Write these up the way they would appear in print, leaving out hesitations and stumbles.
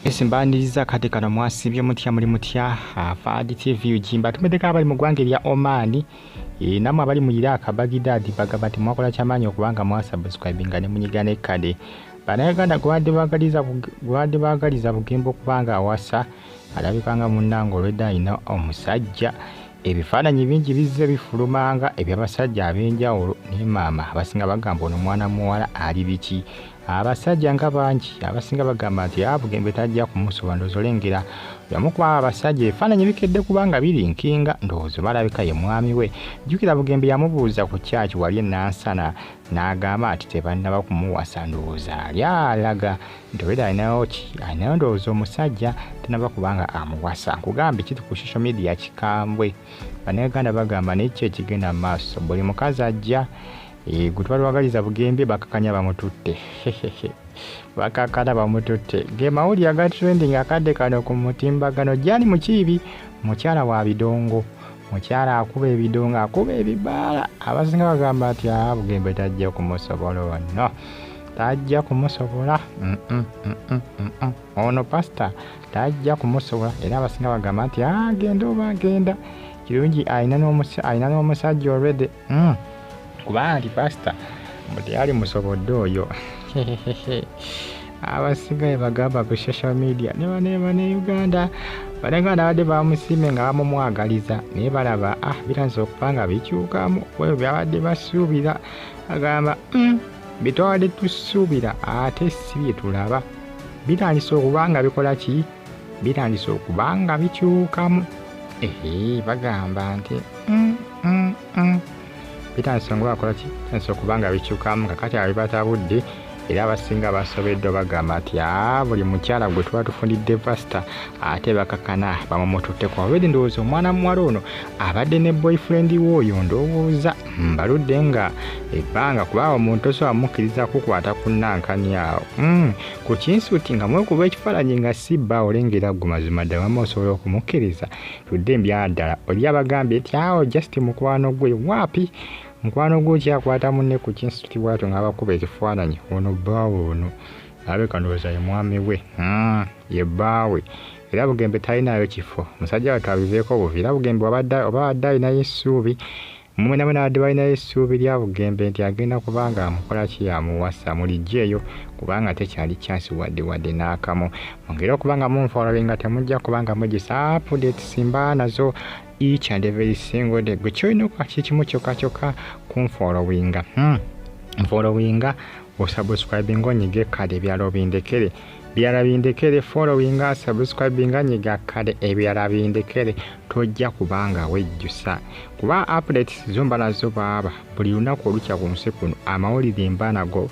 Esimbaniriza kate kano mwasibye mutya muli mutya Fadi TV ujimba tumedeka abali mu ggwanga lya Oman namwe abali mu Iraq Baghdad bagamba nti mwakola kyamanyi okubanga mwasubscribinga ne munyiga ne kade Bannayuganda gwadde bagaliza Bugembe okubanga awasa alabikanga munnango olwedda alina omusajja ebifaananyi bingi bizze bifulumanga eby'abasajja ab'enjawulo ne maama abasinga bagamba ono mwana muwala ali biki abasajja nga bangi abasinga bagamba nti Bugembe tajja kumusoba ndowooza olengera yamu ku abasajja ebifaananyi bikedde kubanga biri nkinga ndowooza balabika ye mwami we jjukira Bugembe yamubuuza ku kyaki wali enansana n'agamba nti tebannaba kumuwasa ndowooza ali alaga nti obwedda alinayo ndowooza omusajja tanaba kubanga amuwasa nkugambe kiti ku social media kikambwe Bannayuganda bagamba n'ekyo ekigenda mu maaso buli mukazi ajja gwe twalwagaliza Bugembe bakakanya bamututte bakakana bamututte ge mawulire aga trending akadde kano ku mutimbagano Jani Mukibi mukyala wa bidongo mukyala akuba ebidongo akuba ebibaala abasinga bagamba nti Bugembe tajja kumusobola no tajja kumusobola ono pasta tajja kumusobola era abasinga bagamba nti agenda oba agenda kirungi alina n'omusajja already kubanga nti pasta teyali musobodde oyo abasigaye bagamba ku social media ne Uganda Bannayuganda badde bamusiime nga bamumwagaliza naye balaba bitanise okuba nga bikyukamu oyo byabadde basuubira agamba bitwabadde tusuubira ate si bye tulaba bitandise okuba nga bikola ki bitandise okuba nga bikyukamu bagamba nti bitandise nga bakola ki bitandise okuba nga bikyukamu kakati abibatabudde era abasinga basobedde bagamba nti buli mukyala gwe tuba tufundidde pasta ate bakakana bamumututte kwa already ndowooza omwana muwala ono abadde ne boyfriend w'oyo ndowooza mbaludde nga ebbanga kuba omuntu osobola amukkiriza kukwata ku nnankani awo ku kinsuti nga mwekuba ekifaananyi nga si bba olengera ggwe mazima ddala wama osobola okumukkiriza tudde embyala ddala oli abagambye nti just mukwano gwe waapi mukwano gwo kyakwata munne ku kinsuti bwatyo ng'abakuba ekifaananyi ono bbaawe ono alabika ndowooza ye mwami we ye bbaawe era Bugembe talinayo kifo musajja wattu abiveeko buvi era Bugembe oba wadde alinayo essuubi mumwe nabadde balinayo essuubi lya Bugembe nti agenda kubanga amukola ki amuwasa mulijja eyo kubanga tekyali kyansi wadde n'akamu mwongere okubanga munfolowinga temujja kubanga mugisa update simba nazo each and every single day gwe kyolina kikimu kyokka kunfolowinga nfolowinga osubscribinga onyiga kale ebyalo bindekere followinga subscribinga nyiga kale ebyala bindekere tojja kubanga wejjusa kuba updates zomba nazo baba buli lunaku olukya ku nsi kuno amawulire mba nago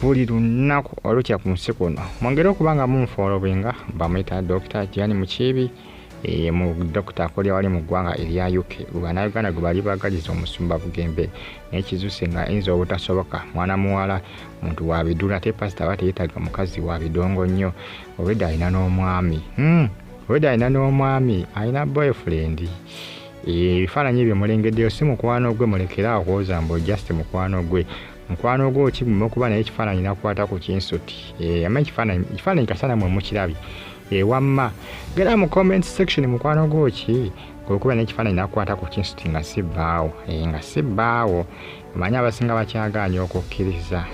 buli lunaku olukya ku nsi kuno mwongere okubanga munfolowinga bamuyita Dr. Jani Mukibi mu Dr. akolera wali mu ggwanga erya UK Bannayuganda gwe bali bagaliza omusumba Bugembe n'ekizuse nga ayinza obutasoboka mwana muwala muntu wa bidula te pasita bateetaga mukazi wa bidongo nnyo olwedda alina n'omwami alina boyfriend ebifaananyi ebyo mulengeddeyo si mukwano gwe mulekera okwoza mbu just mukwano gwe okibuma okuba naye ekifaananyi nakwata ku kinsuti ama ekifaananyi kasana mwe mukirabye wamma gera mu comment section mukwano gwo ki okuba n'ekifaananyi nakwata ku kinsuti nga si bbaawo manyi abasinga bakyagaanya okukkiriza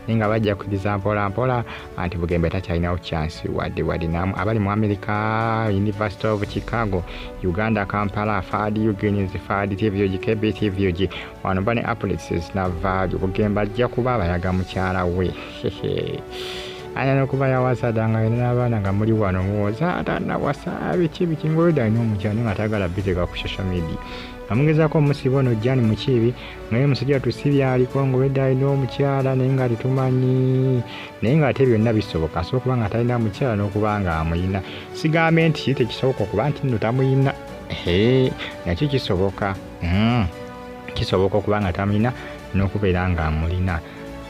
nga bajja kukkiriza mpola anti Bugembe takyalinawo chansi wadde namu abali mu America University of Chicago Uganda Kampala Fadi Ugenius Fadi TVOG KB TVOG wano bane updates na value Bugembe ajja kuba abayaga mukyala we ayana okuba yawasadanga n'abaana nga muli wano muwoza atanawasa biki ngolodda n'omukyala nga tagala biteka ku social media amugezaako omusibo ono Jani Mukibi naye musajja tusibya aliko ngolodda alina omukyala naye nga tetumanyi naye nga ate byonna bisoboka asobola okuba nga talina mukyala n'okuba nga amuyina sigambe nti tekisoboka okuba nti nno tamuyina nakyo kisoboka okuba nga tamuyina n'okubeera nga amulina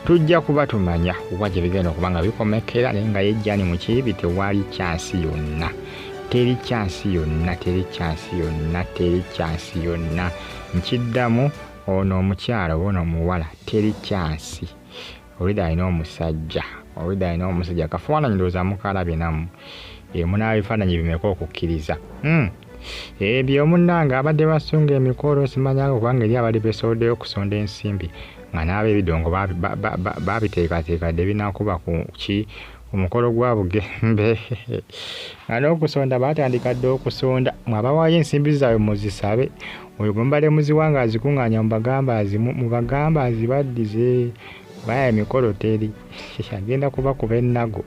tujja kuba tumanya kuba gye bigenda okuba nga bikomekera naye nga ye Jani Mukibi tewali chansi yonna teri chansi yonna nkiddamu ono omukyala ono omuwala teri chansi olwedda alina omusajja owedde alina omusajja akafaananyi ndowooza mukalabye nammwe munaaba ebifaananyi bimeka okukkiriza ebyo munnange abadde basunga emikolo simanyanga kubanga eri abadde beesowoddeyo okusonda ensimbi nga naaba ebidongo baabiteekateekadde binakuba ku ki omukolo gwa Bugembe nga n'okusonda baatandika dde okusonda mwabawaayo ensimbi zaabwe muzisabe oyo gwe mubadde muziwanga azikuŋŋaanya mubagamba azibaddize baya emikolo teri agenda kubakuba ennago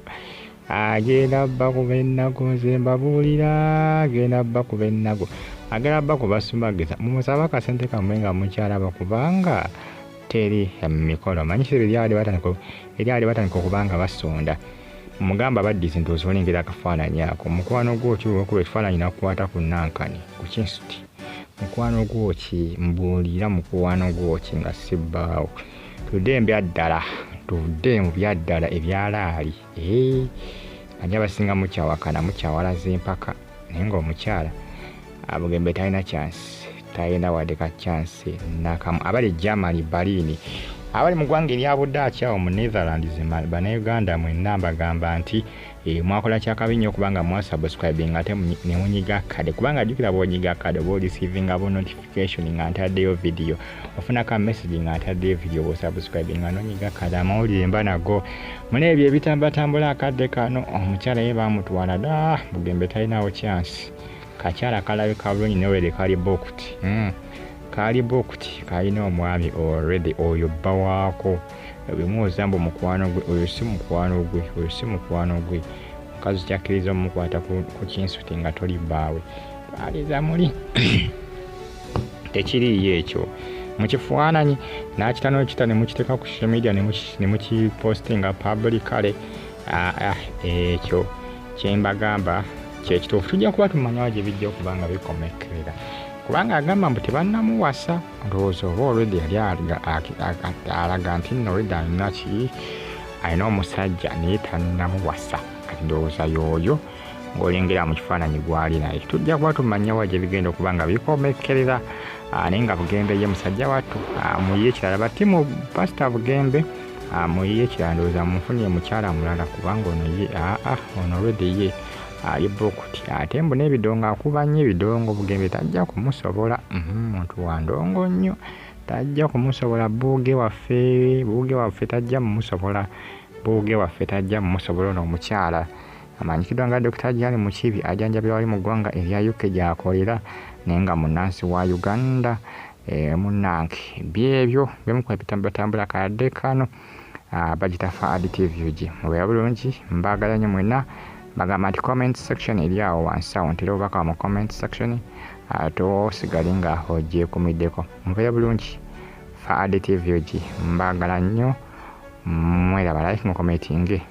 nze mbabuulira agenda bakuba ennago agenda bakuba sumagiza mumusaba akasente kammwe nga mukyalaba kubanga teri emikolo manyi kiro eryali batandika okubanga basonda mugamba baddize ndowooza olengera akafaananyi ako mukwano gwoki olwokuba ekifaananyi nakukwata ku nankani ku kinsuti mukwano gwoki mbuulira mukwano gwoki nga sibbaawo tudde mu byaddala ebyalaali ani abasinga mukyawakana mukyawalaze empaka naye ngaomukyala Bugembe talina chance talina wadde ka chance nakamu abali Germany Berlin abali mu ggwanga erya Budaaki awo mu Netherlands bannayuganda mwenna mbagamba nti mwakola kyakabinyo okubanga mwasubscribing ate ne munyiga kade kubanga jjukira bw'onyiga kade oba oreceiving abo notification nga ntaddeyo video ofunako message nga ntaddeyo video bw'osubscribing nga nonyiga kade amawulire mba nago muna ebyo ebitambatambula akadde kano omukyala ye baamutwala dda Bugembe talinawo chance kakyala kalabika bulungi newere kali bokuti kalina omwami already oyo bba waako bimuwoza mbu mukwano gwe oyo si mukwano gwe mukazi Takikiliza omukwata ku kinsuti nga toli bbaawe aliza muli tekiriyo ekyo mukifaananyi nakita n'okita ne mukiteeka ku social media ne mukipostinga publicly ekyo kyembagamba kyekituufu tujja kuba tumanyawo gye bijja okubanga bikomekerera kubanga agamba mbu tebannamuwasa ndowooza oba olwedde yali alaga nti nno olwedde alina omusajja naye tannamuwasa kati ndowooza y'oyo ng'olengera mu kifaananyi gwali naye tujja kuba tumanyawo gye bigenda okubanga bikomekerera naye nga Bugembe ye musajja wattu muyiye ekirala batimu pasita Bugembe muyiye ekirala ndowooza munfunye mukyala mulala kubanga ono olwedde ye ali bokuti ate mbu n'ebidongo akuba nnyo ebidongo Bugembe tajja kumusobola muntu wa ndongo nnyo tajja kumusobola buuge waffe tajja mumusobola ono omukyala amanyikiddwa nga Dr. Jali Mukibi ajanjabira wali mu ggwanga erya UK gy'akolera naye nga munnansi wa Uganda munnange byebyo byemukuba ebitambulatambula kadde kano bagita Faad TV mubeera bulungi mbaagala nnyo mwenna bagamba nti comment section eri awo wansi awo ntera obubaka mu comment section tosigale nga ogyekumiddeko mubeere bulungi Faad TV mbaagala nnyo mweraba like mu commentinge